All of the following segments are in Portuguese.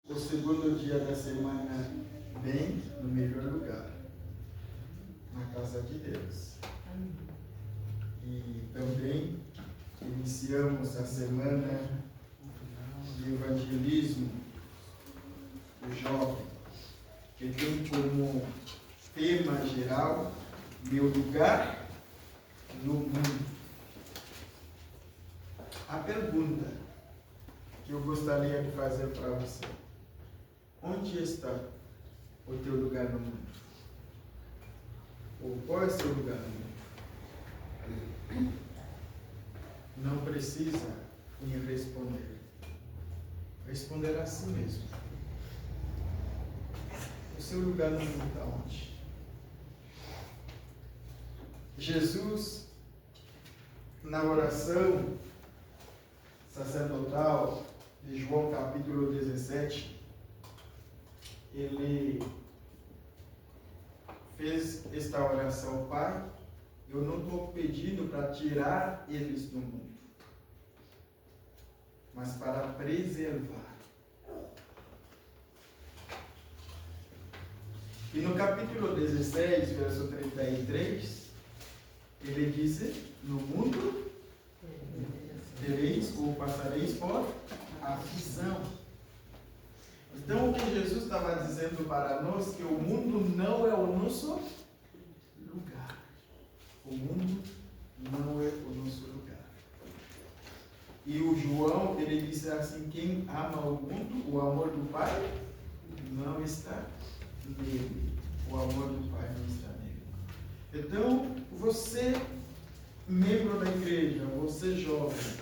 o segundo dia da semana bem no melhor lugar, na casa de Deus. E também iniciamos a semana de evangelismo do jovem, que tem como tema geral meu lugar no mundo. A pergunta que eu gostaria de fazer para você: onde está o teu lugar no mundo? Ou qual é o seu lugar no mundo? Não precisa me responder. Responder assim mesmo. O seu lugar no mundo está onde? Jesus, na oração sacerdotal de João capítulo 17, ele fez esta oração: Pai, eu não estou pedindo para tirar eles do mundo, mas para preservar. E no capítulo 16, verso 33, ele diz: no mundo tereis ou passareis por aflição. Então, o que Jesus estava dizendo para nós, que o mundo não é o nosso lugar. O mundo não é o nosso lugar. E o João, ele disse assim: quem ama o mundo, o amor do Pai não está nele. O amor do Pai não está nele. Então, você, membro da igreja, você jovem,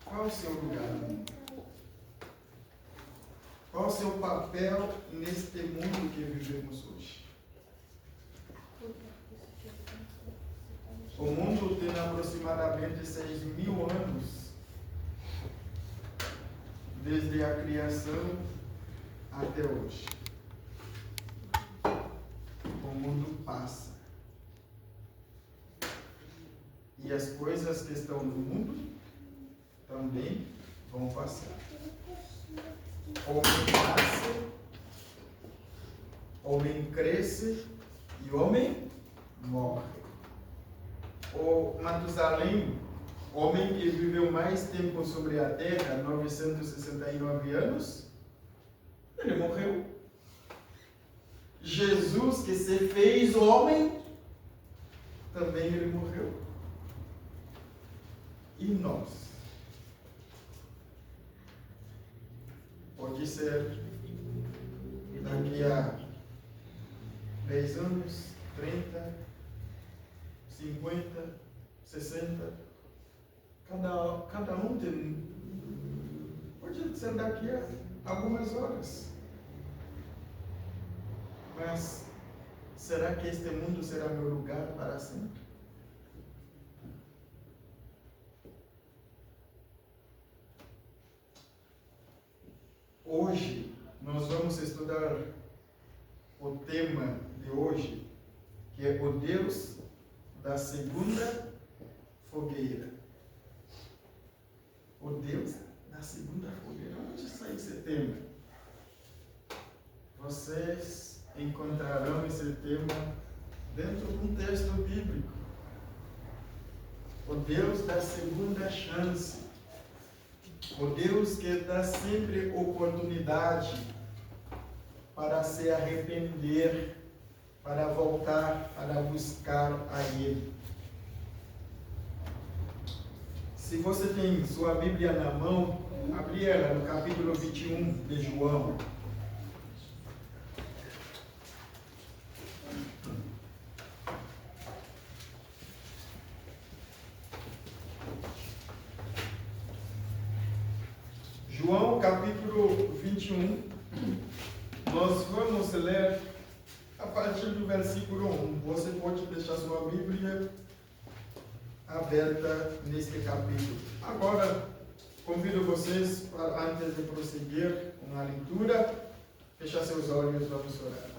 qual é o seu lugar no mundo? Qual o seu papel neste mundo que vivemos hoje? O mundo tem aproximadamente 6.000 anos, desde a criação até hoje. O mundo passa. E as coisas que estão no mundo também vão passar. Homem nasce, homem cresce e homem morre. O Matusalém, homem que viveu mais tempo sobre a terra, 969 anos, ele morreu. Jesus, que se fez homem, também ele morreu. E nós? Pode ser daqui a 10 anos, 30, 50, 60. Cada um tem. Pode ser daqui a algumas horas. Mas será que este mundo será meu lugar para sempre? Hoje, nós vamos estudar o tema de hoje, que é o Deus da segunda fogueira. O Deus da segunda fogueira. Onde está esse tema? Vocês encontrarão esse tema dentro de um texto bíblico. O Deus da segunda chance. O Deus que dá sempre oportunidade para se arrepender, para voltar, para buscar a Ele. Se você tem sua Bíblia na mão, abri ela no capítulo 21 de João. João capítulo 21, nós vamos ler a partir do versículo 1. Você pode deixar sua Bíblia aberta neste capítulo. Agora, convido vocês, para, antes de prosseguir com a leitura, fechar seus olhos e vamos orar.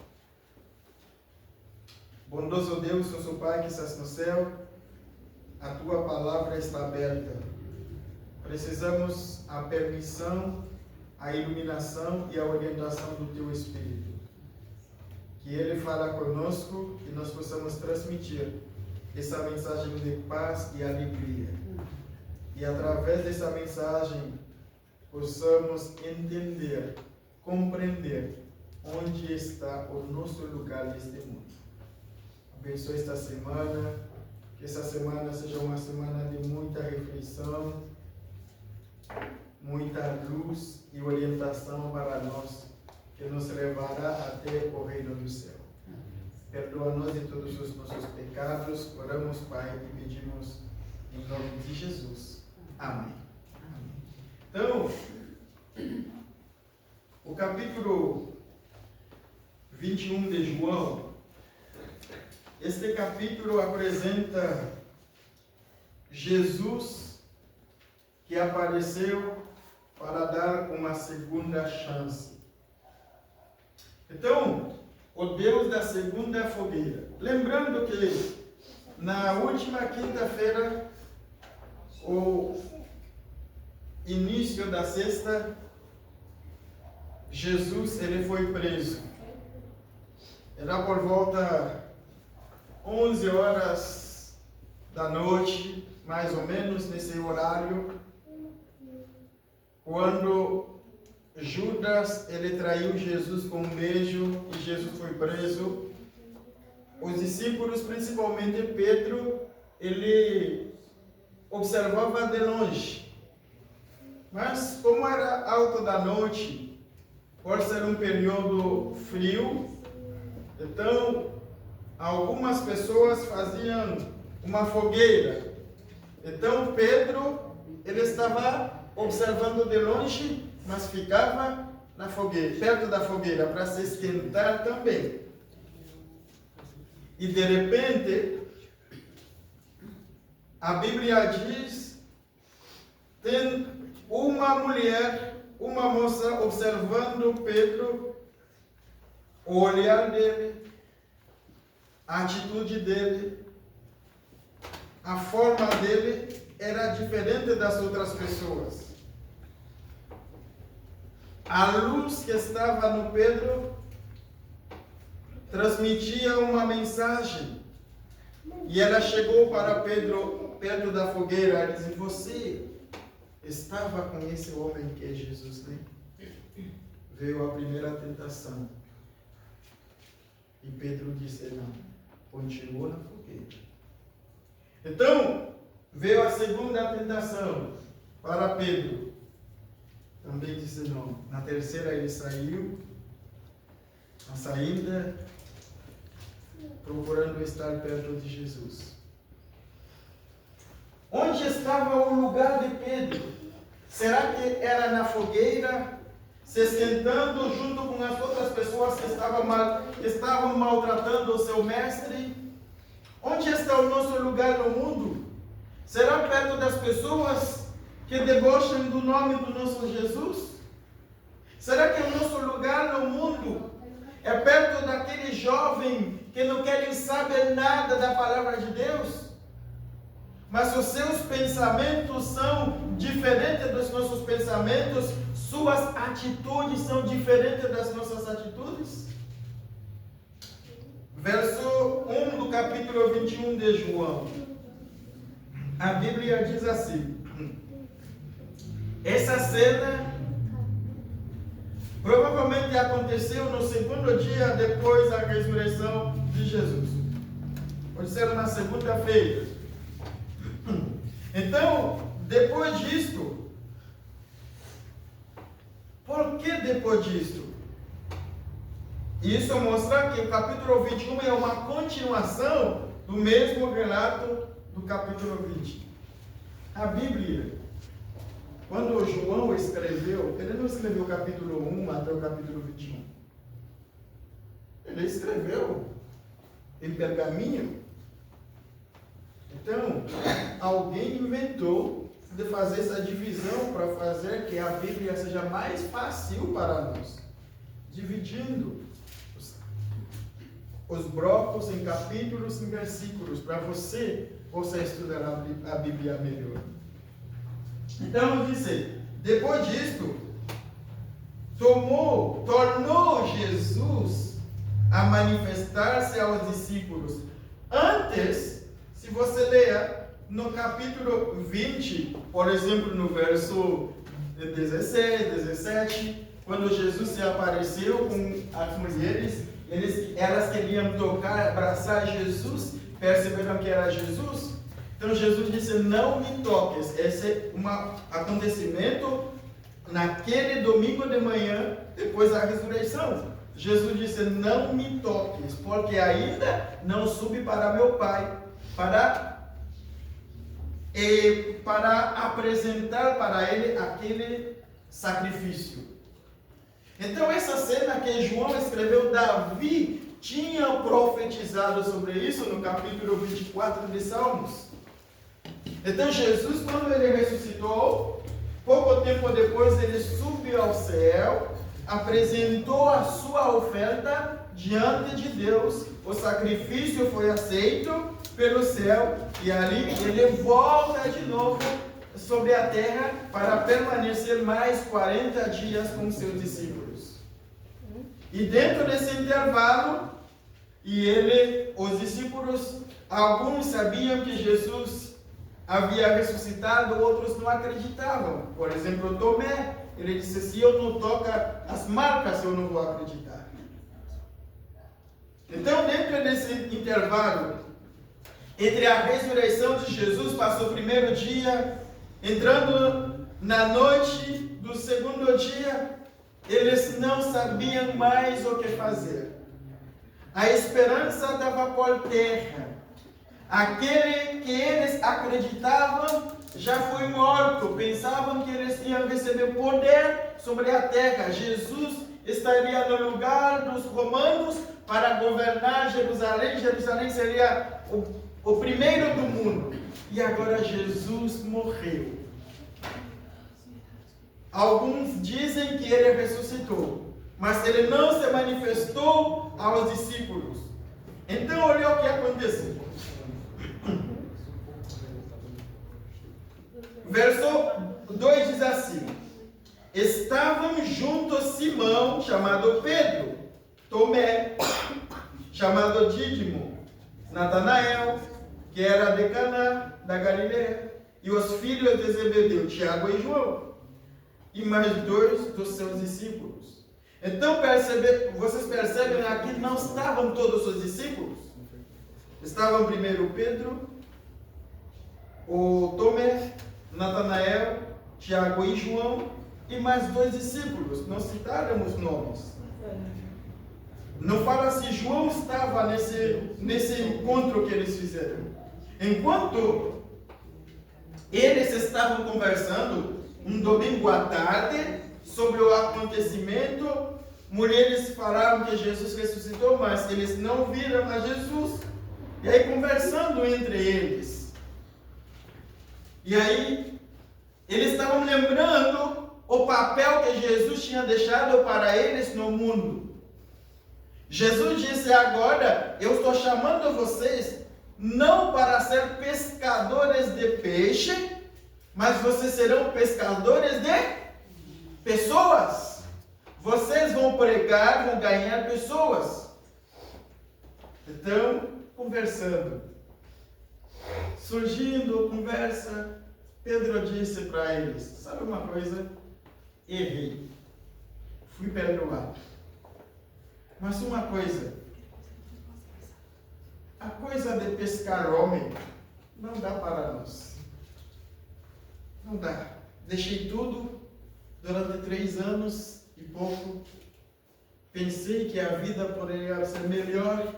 Bondoso Deus, nosso Pai que estás no céu, a Tua palavra está aberta. Precisamos a permissão a iluminação e a orientação do Teu Espírito. Que Ele fala conosco e nós possamos transmitir essa mensagem de paz e alegria. E através dessa mensagem possamos entender, compreender onde está o nosso lugar neste mundo. Abençoe esta semana, que essa semana seja uma semana de muita reflexão, muita luz e orientação para nós, que nos levará até o reino do céu. Perdoa-nos de todos os nossos pecados. Oramos, Pai, e pedimos em nome de Jesus. Amém. Então, o capítulo 21 de João, este capítulo apresenta Jesus que apareceu para dar uma segunda chance. Então, o Deus da segunda fogueira. Lembrando que na última quinta-feira, o início da sexta, Jesus ele foi preso. Era por volta 11 horas da noite, mais ou menos nesse horário, quando Judas ele traiu Jesus com um beijo e Jesus foi preso. Os discípulos, principalmente Pedro, ele observava de longe. Mas como era alto da noite, por ser um período frio, então algumas pessoas faziam uma fogueira. Então Pedro, ele estava observando de longe, mas ficava na fogueira, perto da fogueira, para se esquentar também. E de repente, a Bíblia diz, tem uma mulher, uma moça observando Pedro, o olhar dele, a atitude dele, a forma dele era diferente das outras pessoas. A luz que estava no Pedro transmitia uma mensagem. E ela chegou para Pedro perto da fogueira e disse: você estava com esse homem que é Jesus, né? Veio a primeira tentação. E Pedro disse: não, continuou na fogueira. Então, veio a segunda tentação para Pedro. Também disse não. Na terceira ele saiu, na saída, procurando estar perto de Jesus. Onde estava o lugar de Pedro? Será que era na fogueira, se esquentando junto com as outras pessoas que estavam maltratando o seu mestre? Onde está o nosso lugar no mundo? Será perto das pessoas que debocham do nome do nosso Jesus? Será que o nosso lugar no mundo é perto daquele jovem que não querem saber nada da palavra de Deus? Mas os seus pensamentos são diferentes dos nossos pensamentos, suas atitudes são diferentes das nossas atitudes? Verso 1 do capítulo 21 de João. A Bíblia diz assim: essa cena provavelmente aconteceu no segundo dia depois da ressurreição de Jesus. Pode ser na segunda-feira. Então, depois disto, por que depois disto? Isso mostra que o capítulo 21 é uma continuação do mesmo relato do capítulo 20. A Bíblia, quando João escreveu, ele não escreveu o capítulo 1 até o capítulo 21. Ele escreveu em pergaminho. Então, alguém inventou de fazer essa divisão para fazer que a Bíblia seja mais fácil para nós, dividindo os blocos em capítulos e versículos, para você possa estudar a Bíblia melhor. Então, diz: depois disto, tornou Jesus a manifestar-se aos discípulos. Antes, se você ler no capítulo 20, por exemplo, no verso 16, 17, quando Jesus se apareceu com as mulheres, elas queriam tocar, abraçar Jesus, perceberam que era Jesus. Então Jesus disse: não me toques. Esse é um acontecimento naquele domingo de manhã, depois da ressurreição. Jesus disse: não me toques, porque ainda não subi para meu Pai, para apresentar para Ele aquele sacrifício. Então essa cena que João escreveu, Davi tinha profetizado sobre isso no capítulo 24 de Salmos. Então Jesus, quando ele ressuscitou, pouco tempo depois ele subiu ao céu, apresentou a sua oferta diante de Deus, o sacrifício foi aceito pelo céu, e ali ele volta de novo sobre a terra para permanecer mais 40 dias com seus discípulos. E dentro desse intervalo, os discípulos, alguns sabiam que Jesus havia ressuscitado, outros não acreditavam. Por exemplo, Tomé, ele disse: se eu não tocar as marcas, eu não vou acreditar. Então, dentro desse intervalo, entre a ressurreição de Jesus, passou o primeiro dia, entrando na noite do segundo dia, eles não sabiam mais o que fazer. A esperança estava por terra. Aquele que eles acreditavam já foi morto. Pensavam que eles iam receber poder sobre a terra. Jesus estaria no lugar dos romanos para governar Jerusalém. Jerusalém seria o primeiro do mundo. E agora Jesus morreu. Alguns dizem que ele ressuscitou, mas ele não se manifestou aos discípulos. Então, olha o que aconteceu. Verso 2 diz assim: estavam juntos Simão, chamado Pedro, Tomé, chamado Dídimo, Natanael, que era de Caná, da Galileia, e os filhos de Zebedeu, Tiago e João, e mais 2 dos seus discípulos. Então vocês percebem aqui, não estavam todos os discípulos. Estavam primeiro Pedro, o Tomé, Natanael, Tiago e João, e mais 2 discípulos. Não citaram os nomes. Não fala se João estava nesse encontro que eles fizeram. Enquanto eles estavam conversando um domingo à tarde sobre o acontecimento, mulheres falaram que Jesus ressuscitou, mas eles não viram a Jesus. E aí, conversando entre eles, e aí eles estavam lembrando o papel que Jesus tinha deixado para eles no mundo. Jesus disse: agora eu estou chamando vocês não para ser pescadores de peixe, mas vocês serão pescadores de pessoas. Vocês vão pregar, vão ganhar pessoas. Então, conversando, surgindo conversa, Pedro disse para eles: sabe uma coisa? Errei. Fui perdoado. Mas uma coisa, a coisa de pescar homem não dá para nós. Não dá. Deixei tudo durante 3 anos e pouco. Pensei que a vida poderia ser melhor,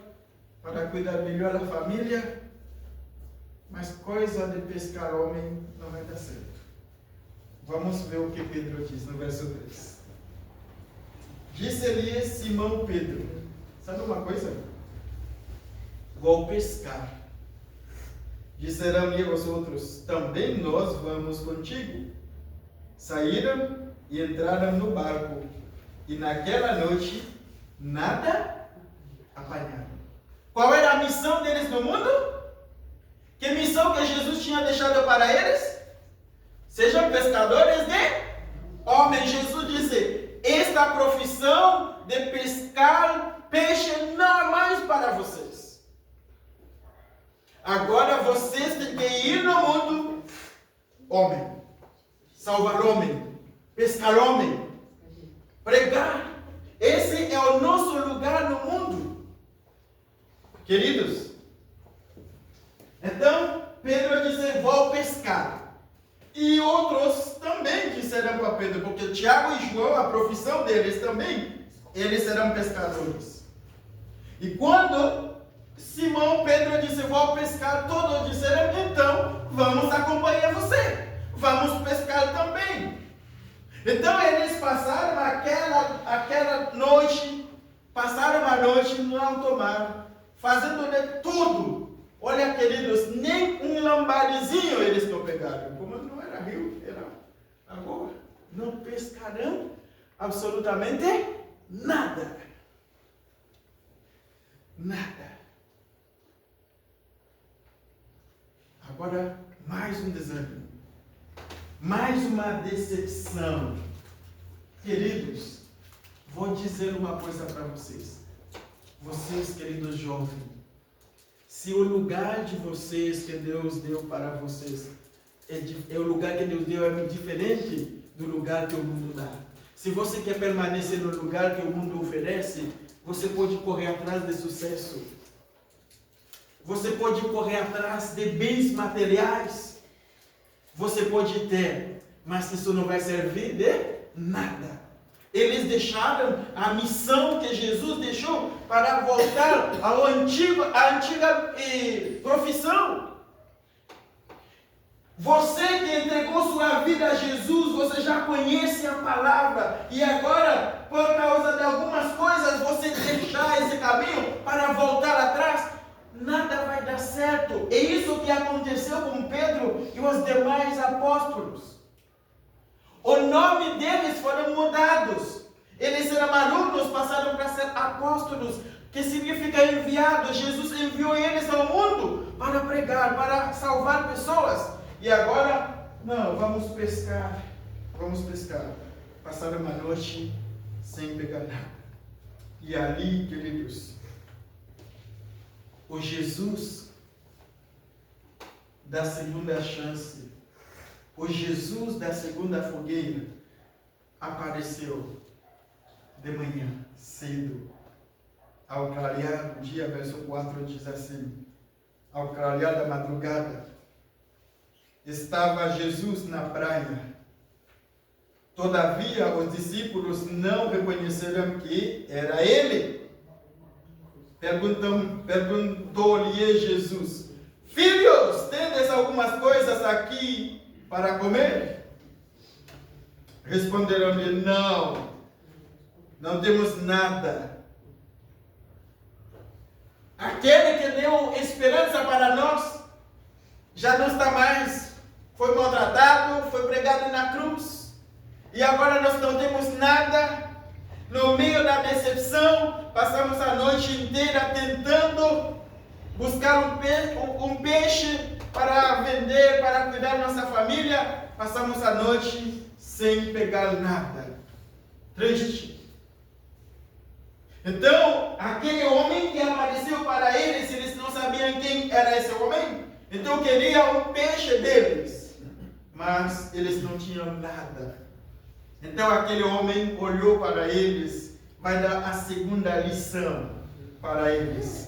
para cuidar melhor da família, mas coisa de pescar homem não vai dar certo. Vamos ver o que Pedro diz no verso 3. Disse-lhe Simão Pedro: sabe uma coisa? Vou pescar. Disseram-lhe os outros: também nós vamos contigo. Saíram e entraram no barco, e naquela noite nada apanharam. Qual era a missão deles no mundo? Que missão que Jesus tinha deixado para eles? Sejam pescadores de homens. Jesus disse: esta essa profissão de pescar peixe não é mais para vocês. Agora vocês têm que ir no mundo, homem, salvar homem, pescar homem, pregar. Esse é o nosso lugar no mundo. Queridos, então Pedro disse, vou pescar. E outros também disseram para Pedro, porque Tiago e João, a profissão deles também, eles eram pescadores. E quando Simão, Pedro disse, vou pescar, todos disseram, então vamos acompanhar você, vamos pescar também. Então eles passaram aquela noite, passaram a noite no alto mar, fazendo de tudo. Olha, queridos, nem um lambarezinho eles não pegaram. Como não era rio, era agora. Não pescaram absolutamente nada. Nada. Agora, mais um desânimo. Mais uma decepção. Queridos, vou dizer uma coisa para vocês. Vocês, queridos jovens, se o lugar de vocês que Deus deu para vocês é o lugar que Deus deu é diferente do lugar que o mundo dá. Se você quer permanecer no lugar que o mundo oferece, você pode correr atrás de sucesso. Você pode correr atrás de bens materiais. Você pode ter, mas isso não vai servir de nada. Eles deixaram a missão que Jesus deixou para voltar à antiga profissão. Você que entregou sua vida a Jesus, você já conhece a palavra. E agora, por causa de algumas coisas, você deixar esse caminho para voltar atrás, nada vai dar certo. É isso que aconteceu com Pedro e os demais apóstolos. O nome deles foram mudados. Eles eram alunos, passaram para ser apóstolos, que significa enviados. Jesus enviou eles ao mundo para pregar, para salvar pessoas. E agora, não, vamos pescar. Vamos pescar. Passaram uma noite sem pegar nada. E ali, queridos, o Jesus da segunda chance, o Jesus da segunda fogueira, apareceu de manhã, cedo, ao clarear do dia, verso 4 diz assim, ao clarear da madrugada, estava Jesus na praia. Todavia, os discípulos não reconheceram que era ele. Perguntou-lhe Jesus, filhos, tendes algumas coisas aqui para comer? Responderam-lhe, não temos nada. Aquele que deu esperança para nós, já não está mais. Foi maltratado, foi pregado na cruz. E agora nós não temos nada. No meio da decepção, passamos a noite inteira tentando buscar um peixe para vender, para cuidar da nossa família. Passamos a noite sem pegar nada. Triste. Então, aquele homem que apareceu para eles, eles não sabiam quem era esse homem. Então, queria um peixe deles. Mas eles não tinham nada. Então, aquele homem olhou para eles, vai dar a segunda lição para eles.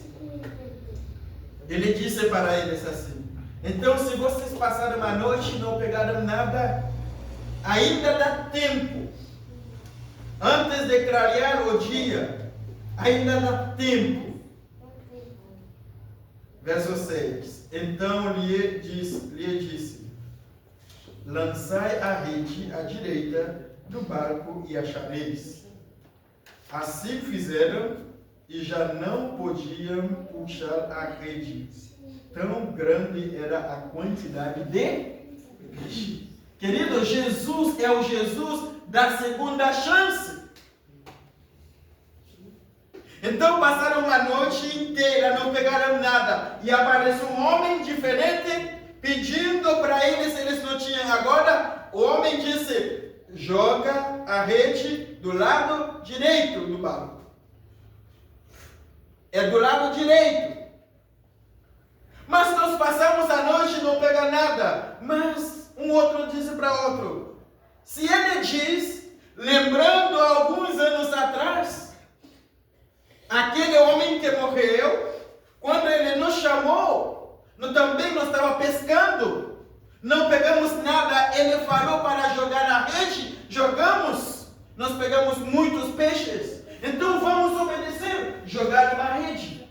Ele disse para eles assim, então, se vocês passaram uma noite e não pegaram nada, ainda dá tempo. Antes de clarear o dia, ainda dá tempo. Verso 6. Então lhe disse, lançai a rede à direita do barco e achareis. Assim fizeram e já não podiam puxar a rede. Tão grande era a quantidade de peixe. Querido, Jesus é o Jesus da segunda chance. Então passaram uma noite inteira, não pegaram nada. E aparece um homem diferente, pedindo para eles, eles não tinham agora. O homem disse, joga a rede do lado direito do barco. É do lado direito. Mas nós passamos a noite e não pega nada. Mas um outro disse para outro: se ele diz, lembrando alguns anos atrás, aquele homem que morreu, quando ele nos chamou, também nós estávamos pescando, não pegamos nada, ele falou para jogar a rede, jogamos, nós pegamos muitos peixes, então vamos obedecer, jogar uma rede.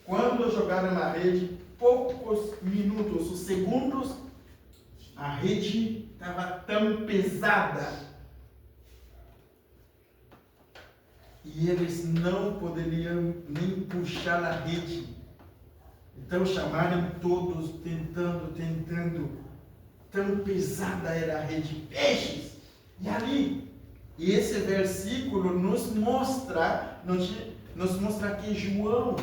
Quando jogaram uma rede, poucos minutos, os segundos, a rede estava tão pesada e eles não poderiam nem puxar a rede. Então chamaram todos, tentando. Tão pesada era a rede, peixes. E ali, e esse versículo nos mostra que João,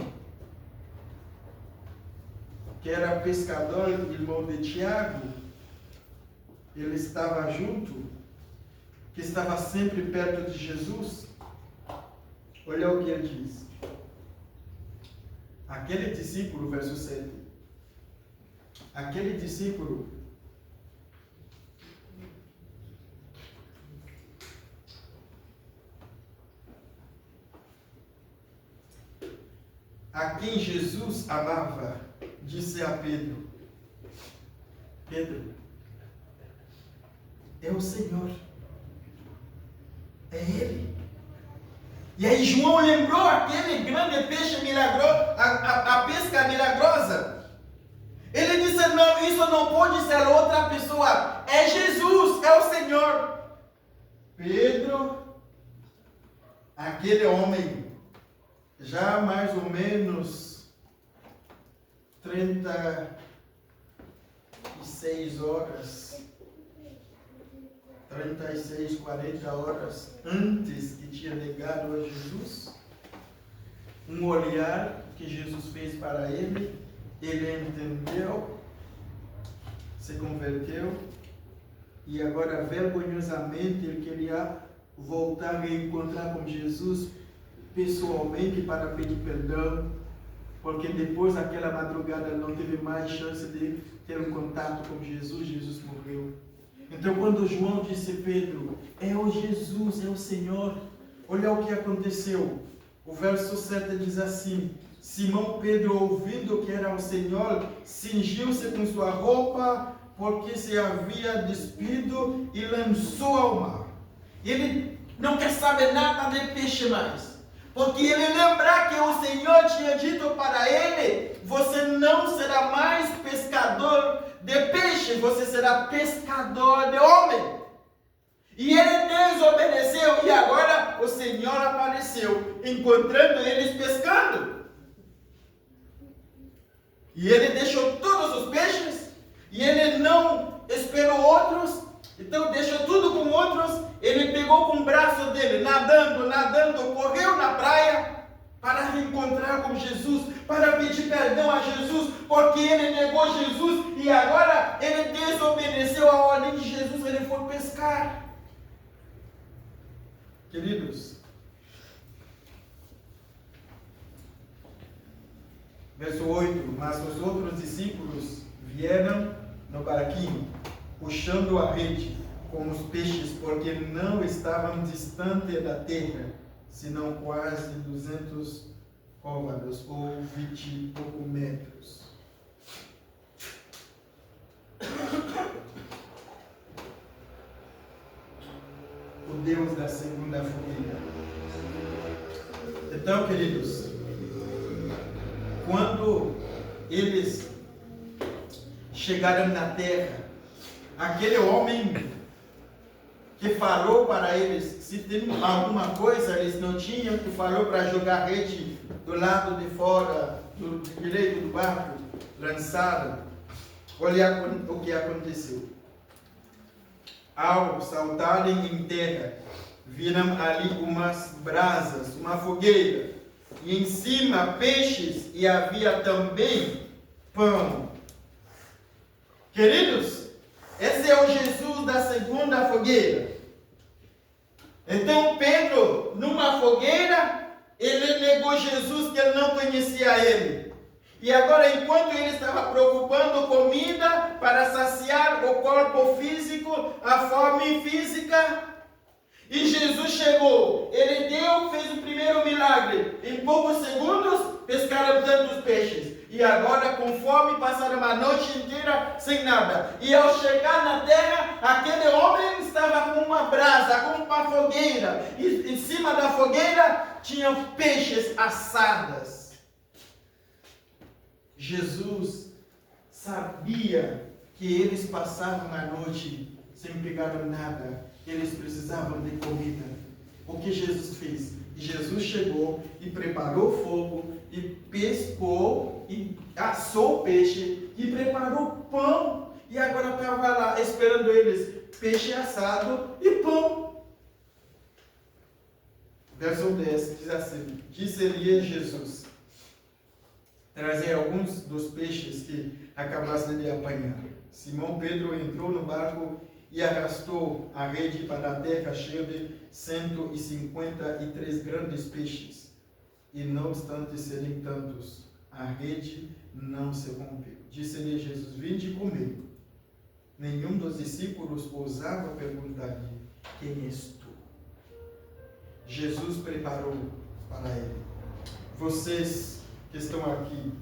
que era pescador, irmão de Tiago, ele estava junto, que estava sempre perto de Jesus. Olha o que ele diz. Aquele discípulo, verso 7. Aquele discípulo a quem Jesus amava, disse a Pedro: Pedro, é o Senhor, é Ele. E aí João lembrou aquele grande peixe milagroso, a pesca milagrosa. Ele disse: não, isso não pode ser outra pessoa, é Jesus, é o Senhor. Pedro, aquele homem, já mais ou menos 36 horas, 36, 40 horas antes que tinha negado a Jesus, um olhar que Jesus fez para ele, ele entendeu, se converteu, e agora vergonhosamente ele queria voltar e encontrar com Jesus pessoalmente para pedir perdão, porque depois daquela madrugada ele não teve mais chance de ter um contato com Jesus, Jesus morreu. Então quando João disse: Pedro, é o Jesus, é o Senhor, olha o que aconteceu. O verso 7 diz assim: Simão Pedro, ouvindo que era o Senhor, cingiu-se com sua roupa, porque se havia despido, e lançou ao mar. Ele não quer saber nada de peixe mais, porque ele lembra que o Senhor tinha dito para ele: você não será mais pescador de peixe, você será pescador de homem. E ele desobedeceu, e agora o Senhor apareceu, encontrando eles pescando. E ele deixou todos os peixes, e ele não esperou outros, então deixou tudo com outros. Ele pegou com o braço dele, nadando, correu na praia para reencontrar com Jesus, para pedir perdão a Jesus, porque ele negou Jesus e agora ele desobedeceu a ordem de Jesus, ele foi pescar. Queridos, verso 8, mas os outros discípulos vieram no barquinho, puxando a rede com os peixes, porque não estavam distante da terra, senão quase 200 côvados, ou 20 e poucos metros. O Deus da segunda família. Então, queridos, quando eles chegaram na terra, aquele homem que falou para eles, se tem alguma coisa eles não tinham, que falou para jogar a rede do lado de fora, do direito do barco, lançaram. Olha o que aconteceu. Ao saltarem em terra, viram ali umas brasas, uma fogueira, e em cima peixes, e havia também pão. Queridos, Esse é o Jesus da segunda fogueira. Então Pedro, numa fogueira, ele negou Jesus, que ele não conhecia ele. E agora, enquanto ele estava preocupando comida para saciar o corpo físico, a fome física, e Jesus chegou, ele fez o primeiro milagre. Em poucos segundos, pescaram tantos peixes. E agora, com fome, passaram uma noite inteira sem nada. E ao chegar na terra, aquele homem estava com uma brasa, com uma fogueira. E em cima da fogueira, tinham peixes assados. Jesus sabia que eles passaram a noite sem pegar nada. Eles precisavam de comida. O que Jesus fez? Jesus chegou e preparou fogo, e pescou, e assou o peixe, e preparou pão. E agora estava lá esperando eles, peixe assado e pão. Verso 10 diz assim: disse-lhe Jesus, trazer alguns dos peixes que acabaste de apanhar. Simão Pedro entrou no barco e arrastou a rede para a terra, cheia de 153 grandes peixes. E não obstante serem tantos, a rede não se rompeu. Disse-lhe Jesus: vinde comigo. Nenhum dos discípulos ousava perguntar-lhe: quem és tu? Jesus preparou para ele. Vocês que estão aqui,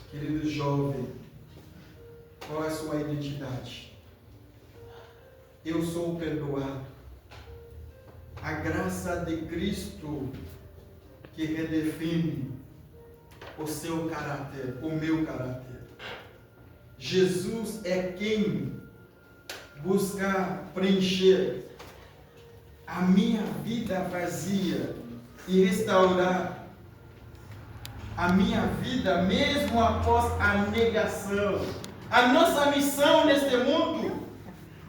querido jovem, qual é a sua identidade? Eu sou perdoado. A graça de Cristo que redefine o seu caráter, o meu caráter. Jesus é quem busca preencher a minha vida vazia e restaurar a minha vida mesmo após a negação. A nossa missão neste mundo,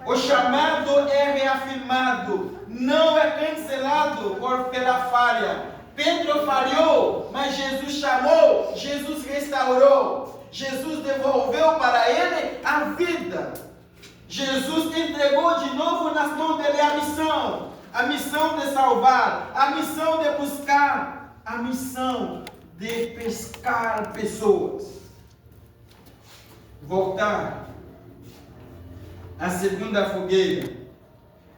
o chamado é reafirmado, não é cancelado pela falha. Pedro falhou, mas Jesus chamou, Jesus restaurou, Jesus devolveu para ele a vida. Jesus entregou de novo nas mãos dele a missão de salvar, a missão de buscar, a missão de pescar pessoas. Voltar à segunda fogueira,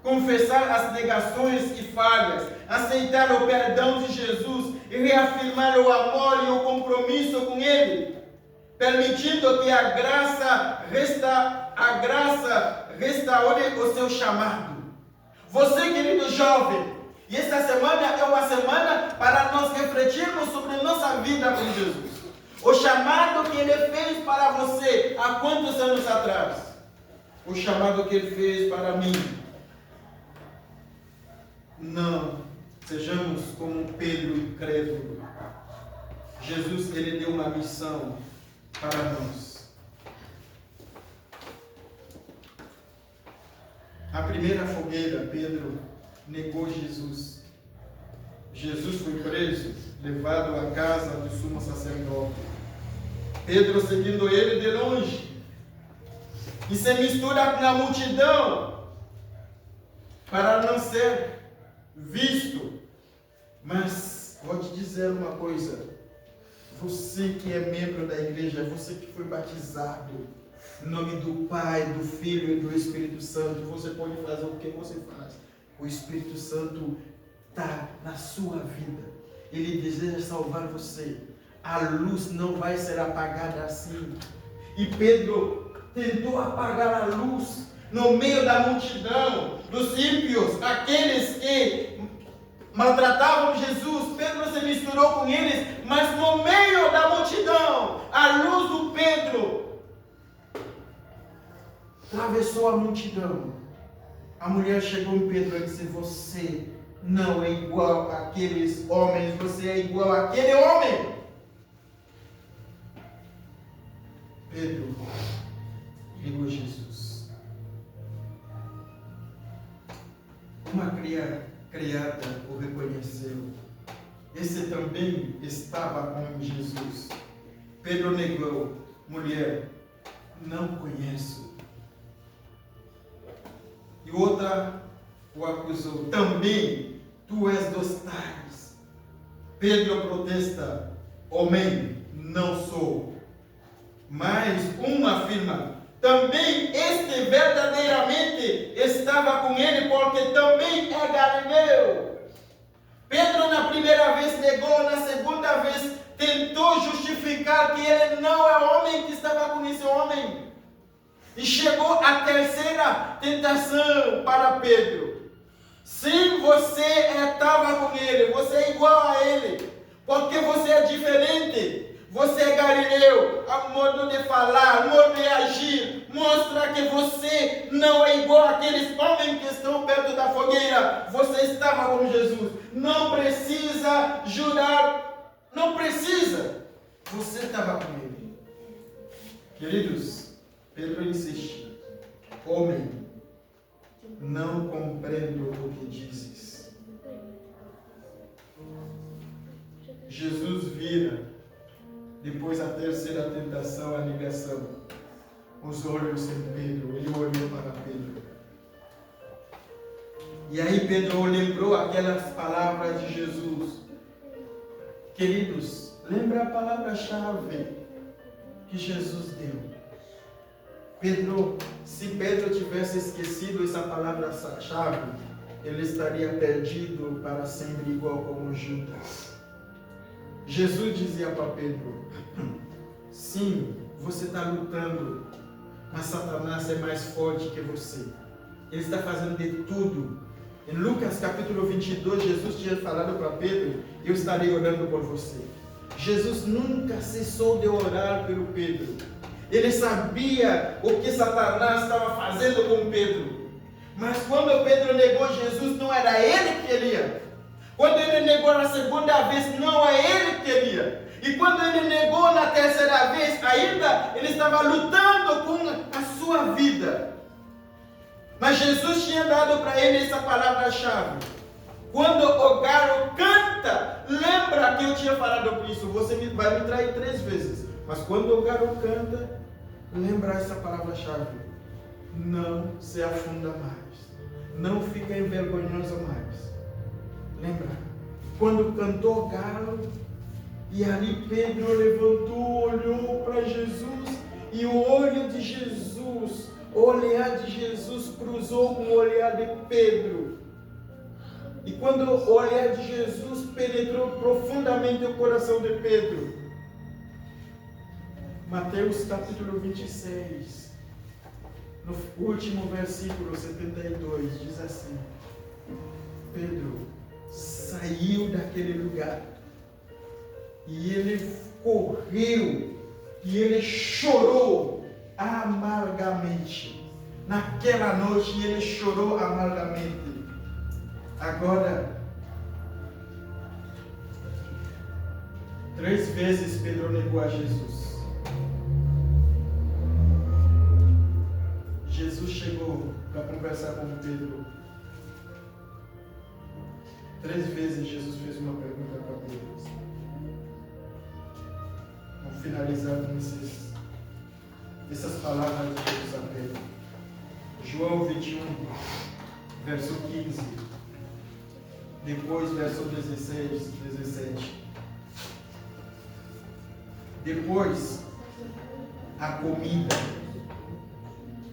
confessar as negações e falhas, aceitar o perdão de Jesus e reafirmar o amor e o compromisso com Ele, permitindo que a graça restaure o seu chamado. Você, querido jovem, e esta semana é uma semana para nós refletirmos sobre nossa vida com Jesus. O chamado que Ele fez para você há quantos anos atrás? O chamado que Ele fez para mim. Não sejamos como Pedro incrédulo. Jesus, Ele deu uma missão para nós. A primeira fogueira, Pedro negou Jesus. Jesus foi preso, levado à casa do sumo sacerdote. Pedro seguindo ele de longe. E se mistura na multidão para não ser visto. Mas vou te dizer uma coisa. Você que é membro da igreja, você que foi batizado em nome do Pai, do Filho e do Espírito Santo, você pode fazer o que você faz. O Espírito Santo está na sua vida. Ele deseja salvar você. A luz não vai ser apagada assim. E Pedro tentou apagar a luz no meio da multidão, dos ímpios, aqueles que maltratavam Jesus. Pedro se misturou com eles, mas no meio da multidão, a luz do Pedro atravessou a multidão. A mulher chegou em Pedro e disse: você não é igual àqueles homens, você é igual àquele homem. Pedro negou Jesus. Uma criada o reconheceu. Esse também estava com Jesus. Pedro negou: mulher, não conheço. E outra o acusou. Também tu és dos tais. Pedro protesta. Homem, não sou. Mas um afirma. Também este verdadeiramente estava com ele, porque também é galileu. Pedro na primeira vez negou, na segunda vez tentou justificar que ele não é homem, que estava com esse homem. E chegou a terceira tentação para Pedro. Sim, você estava com ele, você é igual a ele, porque você é diferente. Você é galileu, a modo de falar, modo de agir, mostra que você não é igual àqueles homens que estão perto da fogueira. Você estava com Jesus. Não precisa jurar, não precisa. Você estava com ele. Queridos, Pedro insiste. Homem, não compreendo o que dizes. Jesus vira. Depois da terceira tentação, a negação. Os olhos em Pedro. Ele olhou para Pedro. E aí Pedro lembrou aquelas palavras de Jesus. Queridos, lembra a palavra-chave que Jesus deu. Pedro, se Pedro tivesse esquecido essa palavra-chave, ele estaria perdido para sempre, igual como Judas. Jesus dizia para Pedro, sim, você está lutando, mas Satanás é mais forte que você. Ele está fazendo de tudo. Em Lucas capítulo 22, Jesus tinha falado para Pedro, eu estarei orando por você. Jesus nunca cessou de orar pelo Pedro. Ele sabia o que Satanás estava fazendo com Pedro. Mas quando Pedro negou Jesus, não era ele que queria. Quando ele negou na segunda vez, não é ele que queria. E quando ele negou na terceira vez, ainda ele estava lutando com a sua vida. Mas Jesus tinha dado para ele essa palavra-chave. Quando o galo canta, lembra que eu tinha falado por isso, você vai me trair 3 vezes. Mas quando o galo canta, lembra essa palavra-chave. Não se afunda mais. Não fica envergonhoso mais. Lembra? Quando cantou o galo, e ali Pedro levantou, olhou para Jesus, e o olho de Jesus, o olhar de Jesus cruzou com o olhar de Pedro. E quando o olhar de Jesus penetrou profundamente o coração de Pedro, Mateus capítulo 26, no último versículo 72, diz assim: Pedro saiu daquele lugar e ele correu e ele chorou amargamente. Naquela noite ele chorou amargamente. Agora, 3 vezes Pedro negou a Jesus. Jesus chegou para conversar com Pedro. 3 vezes Jesus fez uma pergunta para Pedro. Vamos finalizar com essas palavras de Jesus a Pedro. João 21, verso 15. Depois, verso 16, 17. Depois, a comida.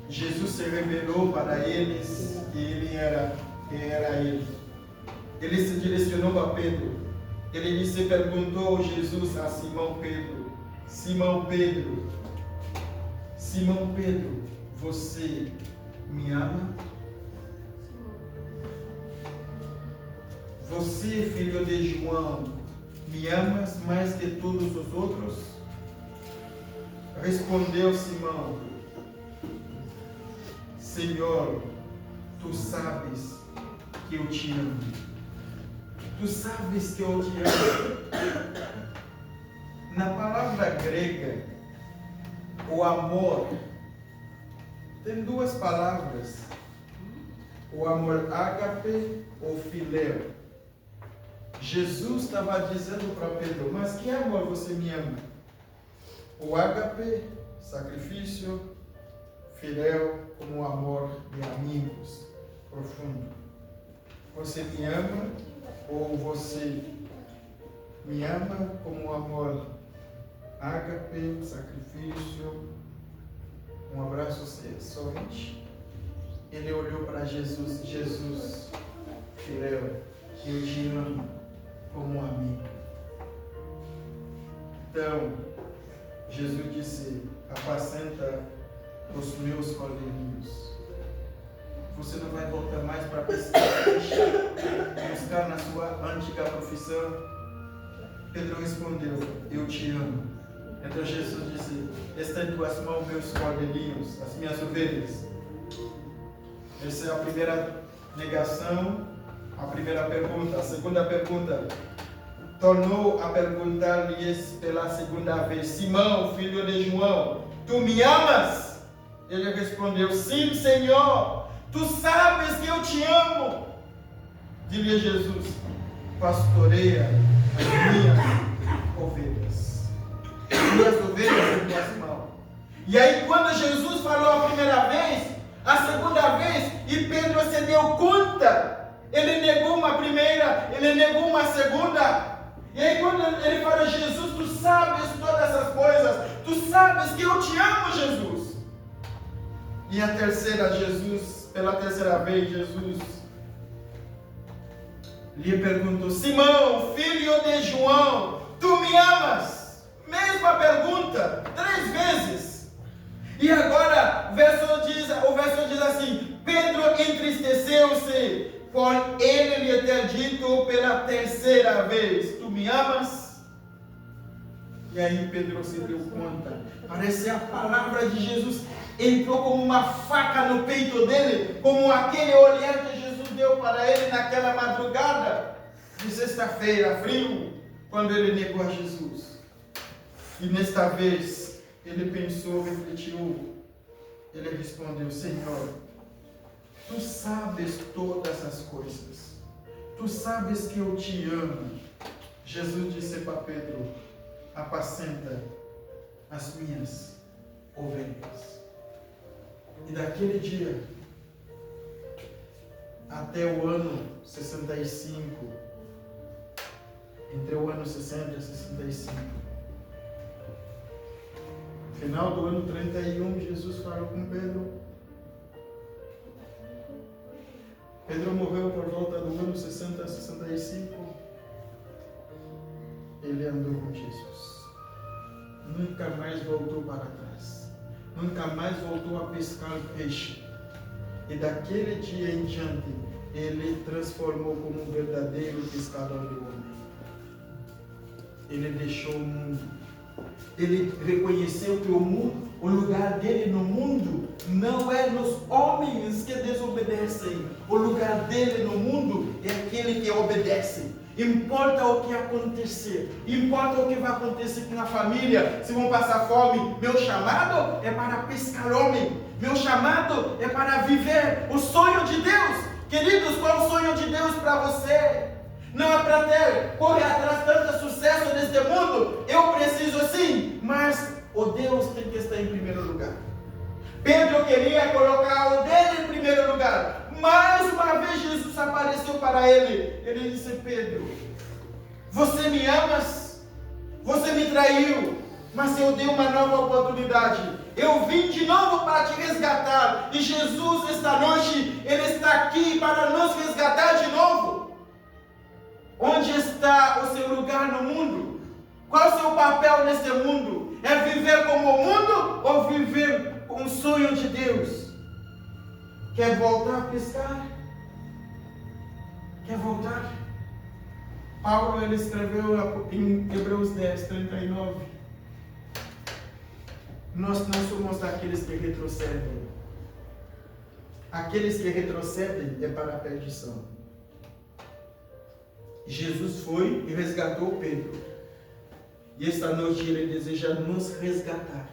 Jesus se revelou para eles que ele era ele. Ele se direcionou para Pedro. Ele disse, perguntou Jesus a Simão Pedro: Simão Pedro, Simão Pedro, você me ama? Você, filho de João, me amas mais que todos os outros? Respondeu Simão: Senhor, tu sabes que eu te amo. Tu sabes que eu te amo. Na palavra grega, o amor tem 2 palavras. O amor ágape ou filéu. Jesus estava dizendo para Pedro: mas que amor você me ama? O ágape, sacrifício, filéu, como amor de amigos. profundo. Você me ama ou você me ama como amor ágape, sacrifício, um abraço somente? Ele olhou para Jesus, Jesus, filho, que eu te amo como um amigo. Então, Jesus disse, apacenta os meus cordeirinhos. Você não vai voltar mais para buscar na sua antiga profissão. Pedro respondeu, eu te amo. Então Jesus disse, está em tuas mãos meus cordeirinhos, as minhas ovelhas. Essa é a primeira negação, a primeira pergunta. A segunda pergunta, tornou a perguntar-lhes pela segunda vez, Simão, filho de João, tu me amas? Ele respondeu, sim, Senhor, tu sabes que eu te amo. Diria Jesus, pastoreia as minhas ovelhas. Minhas ovelhas em tuas mãos. E aí quando Jesus falou a primeira vez, a segunda vez, e Pedro se deu conta, ele negou uma primeira, ele negou uma segunda. E aí quando ele fala, Jesus, tu sabes todas essas coisas, tu sabes que eu te amo, Jesus. E a terceira, pela terceira vez, Jesus lhe perguntou, Simão, filho de João, tu me amas? Mesma pergunta, 3 vezes. E agora, o verso diz assim, Pedro entristeceu-se por ele lhe ter dito pela terceira vez, tu me amas? E aí Pedro se deu conta, parece a palavra de Jesus entrou como uma faca no peito dele, como aquele olhar que Jesus deu para ele naquela madrugada de sexta-feira, frio, quando ele negou a Jesus. E nesta vez, ele pensou, refletiu, ele respondeu, Senhor, tu sabes todas as coisas, tu sabes que eu te amo. Jesus disse para Pedro, apacenta as minhas ovelhas. E daquele dia, até o ano 65, entre o ano 60 e 65, no final do ano 31, Jesus falou com Pedro. Pedro morreu por volta do ano 60 a 65. Ele andou com Jesus. Nunca mais voltou para trás. Nunca mais voltou a pescar peixe. E daquele dia em diante, ele transformou como um verdadeiro pescador de homem. Ele deixou o mundo. Ele reconheceu que o lugar dele no mundo não é nos homens que desobedecem. O lugar dele no mundo é aquele que obedece. Importa o que acontecer, importa o que vai acontecer aqui na família, se vão passar fome, meu chamado é para pescar homem, meu chamado é para viver o sonho de Deus. Queridos, qual é o sonho de Deus para você? Não é para correr atrás de tanto sucesso neste mundo, eu preciso sim, mas o Deus tem que estar em primeiro lugar. Pedro queria colocar o dele em primeiro lugar. Mais uma vez Jesus apareceu para ele. Ele disse, Pedro, você me amas? Você me traiu, mas eu dei uma nova oportunidade. Eu vim de novo para te resgatar. E Jesus esta noite, Ele está aqui para nos resgatar de novo. Onde está o seu lugar no mundo? Qual é o seu papel nesse mundo? É viver como o mundo ou viver com o sonho de Deus? Quer voltar a pescar? Quer voltar? Paulo ele escreveu em Hebreus 10, 39. Nós não somos daqueles que retrocedem. Aqueles que retrocedem é para a perdição. Jesus foi e resgatou Pedro. E esta noite ele deseja nos resgatar.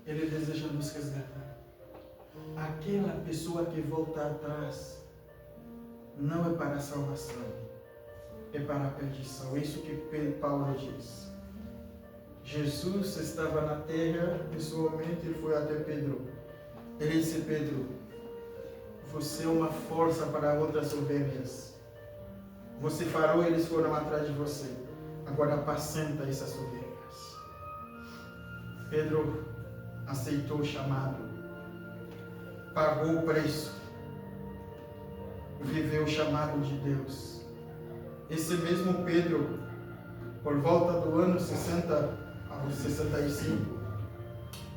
Ele deseja nos resgatar. Aquela pessoa que volta atrás não é para a salvação, é para a perdição. É isso que Paulo diz. Jesus estava na terra, pessoalmente ele foi até Pedro. Ele disse: Pedro, você é uma força para outras ovelhas. Você farou, eles foram atrás de você. Agora apacenta essas ovelhas. Pedro aceitou o chamado, pagou o preço, viveu o chamado de Deus. Esse mesmo Pedro, por volta do ano 60 ao 65,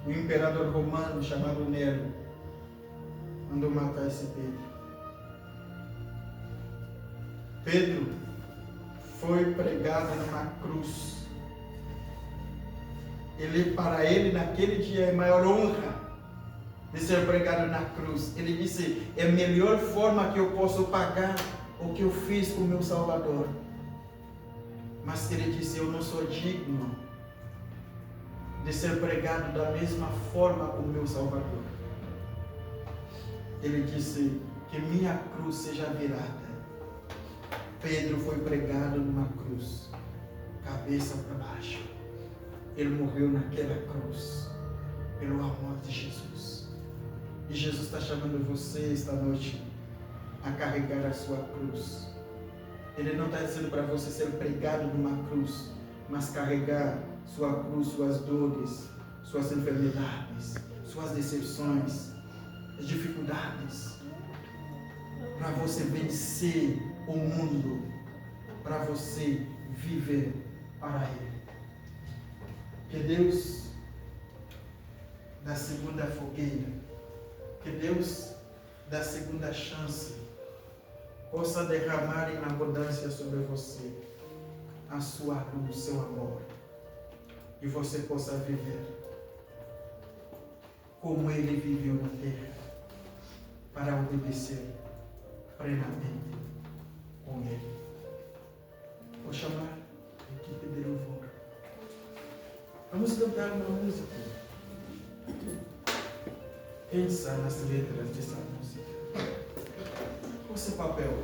o imperador romano chamado Nero mandou matar esse Pedro. Pedro foi pregado numa cruz. Para ele, naquele dia, é a maior honra de ser pregado na cruz. Ele disse: é a melhor forma que eu posso pagar o que eu fiz com o meu Salvador. Mas ele disse: eu não sou digno de ser pregado da mesma forma como o meu Salvador. Ele disse: que minha cruz seja virada. Pedro foi pregado numa cruz, cabeça para baixo. Ele morreu naquela cruz, pelo amor de Jesus. E Jesus está chamando você esta noite a carregar a sua cruz. Ele não está dizendo para você ser pregado numa cruz, mas carregar sua cruz, suas dores, suas enfermidades, suas decepções, as dificuldades, para você vencer o mundo, para você viver para Ele. Que Deus da segunda fogueira, que Deus da segunda chance possa derramar em abundância sobre você a sua luz, o seu amor, e você possa viver como Ele viveu na terra, para obedecer plenamente com Ele. Vou chamar a equipe de louvor. Vamos cantar uma música. Pensa nas letras dessa música. Qual é o seu papel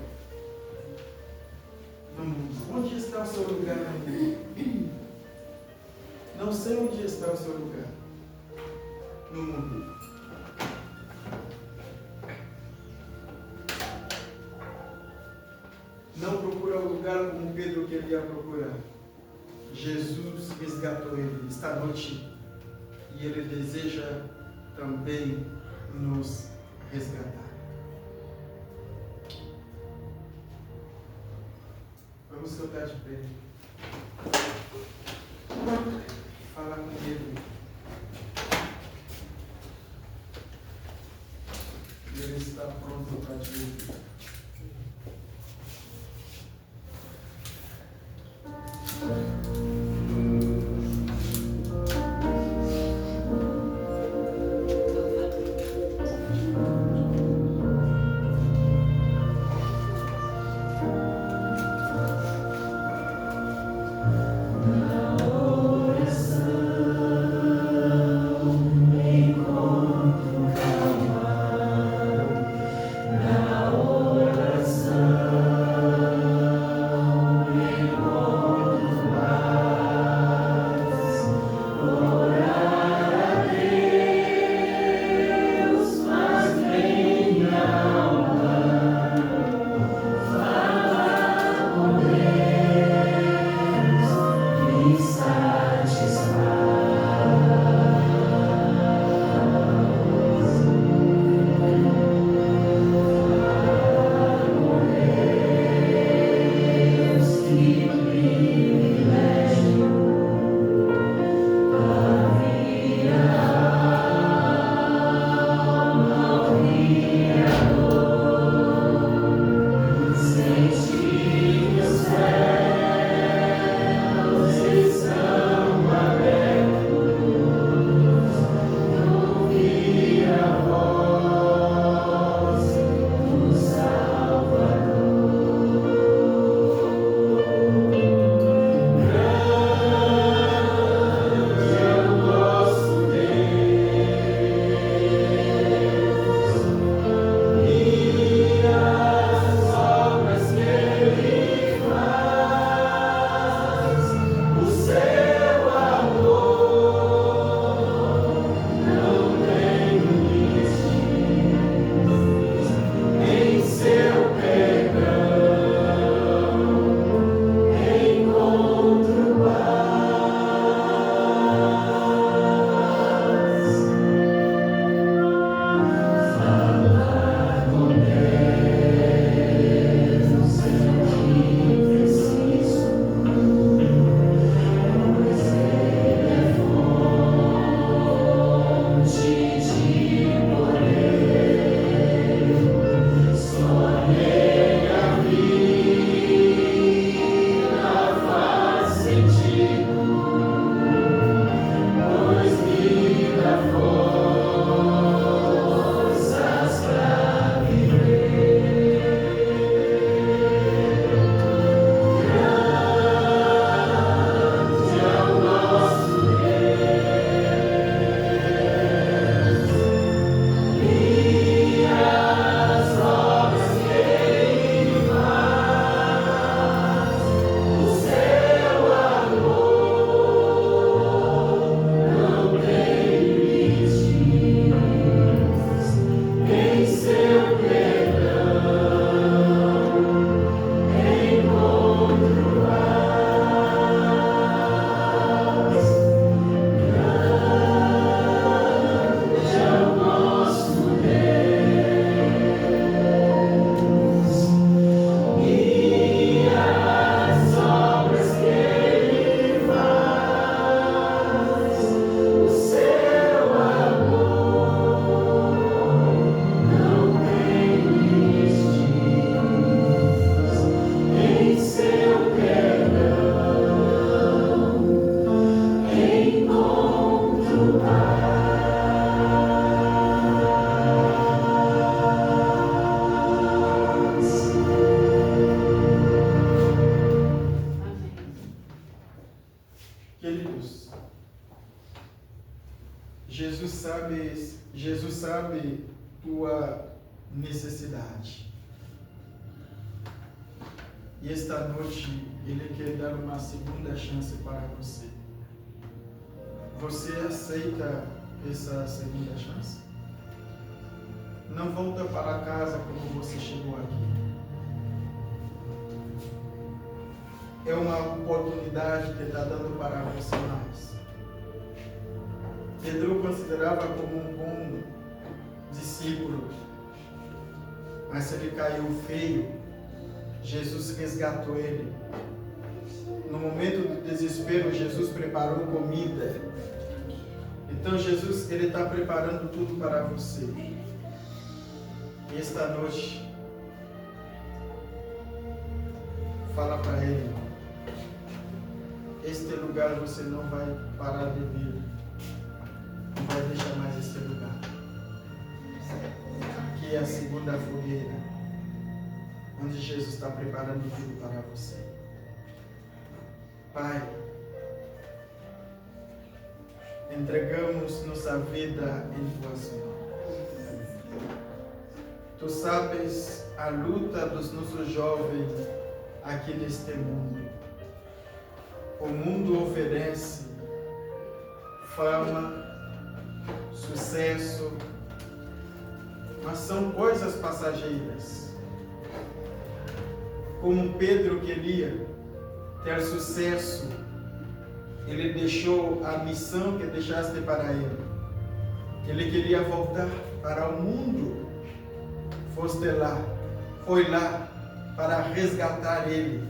no mundo? Onde está o seu lugar no mundo? Não sei onde está o seu lugar no mundo. Não procura o lugar como Pedro queria procurar. Jesus resgatou ele esta noite e Ele deseja também nos resgatar. Vamos cantar de pé. Fala com Ele. Ele está pronto para te ouvir. Na Jesus sabe tua necessidade. E esta noite Ele quer dar uma segunda chance para você. Você aceita essa segunda chance? Não volta para casa como você chegou aqui. É uma oportunidade que está dando para você mais. Pedro considerava como um bom discípulo, mas ele caiu feio. Jesus resgatou ele. No momento do desespero, Jesus preparou comida. Então Jesus, Ele está preparando tudo para você. E esta noite, fala para Ele: este lugar você não vai parar de vir. Não vai deixar mais este lugar. Aqui é a segunda fogueira, onde Jesus está preparando tudo para você. Pai, entregamos nossa vida em Tuas mãos. Tu sabes a luta dos nossos jovens aqui neste mundo. O mundo oferece fama, sucesso, mas são coisas passageiras. Como Pedro queria ter sucesso, ele deixou a missão que deixaste para ele. Ele queria voltar para o mundo. Foi lá para resgatar ele.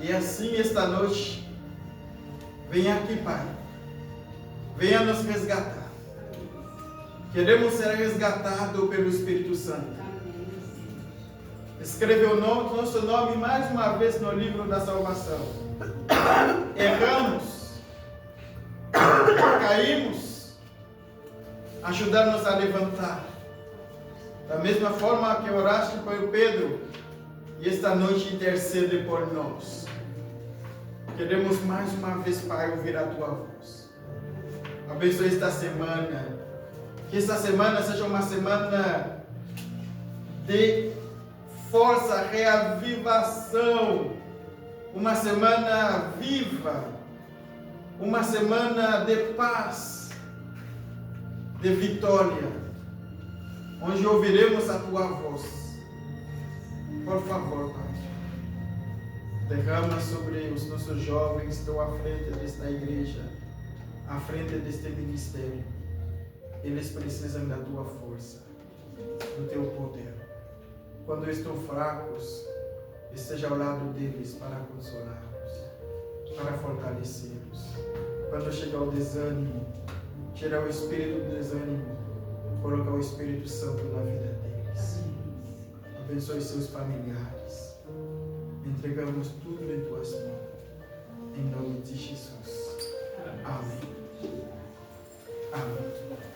E assim esta noite, venha aqui, Pai. Venha nos resgatar. Queremos ser resgatados pelo Espírito Santo. Escreve o nosso nome mais uma vez no livro da salvação. Erramos, caímos, ajuda-nos a levantar. Da mesma forma que oraste por Pedro, e esta noite intercede por nós. Queremos mais uma vez, Pai, ouvir a Tua voz. Abençoe esta semana. Que esta semana seja uma semana de força, reavivação. Uma semana viva. Uma semana de paz, de vitória. Onde ouviremos a Tua voz. Por favor, Pai. Derrama sobre os nossos jovens que estão à frente desta igreja, à frente deste ministério. Eles precisam da Tua força, do Teu poder. Quando estão fracos, esteja ao lado deles para consolá-los, para fortalecê-los. Quando chegar o desânimo, tirar o espírito do desânimo, colocar o Espírito Santo na vida deles. Abençoe seus familiares. Entregamos tudo em Tuas mãos. Em nome de Jesus. Amém. Amém.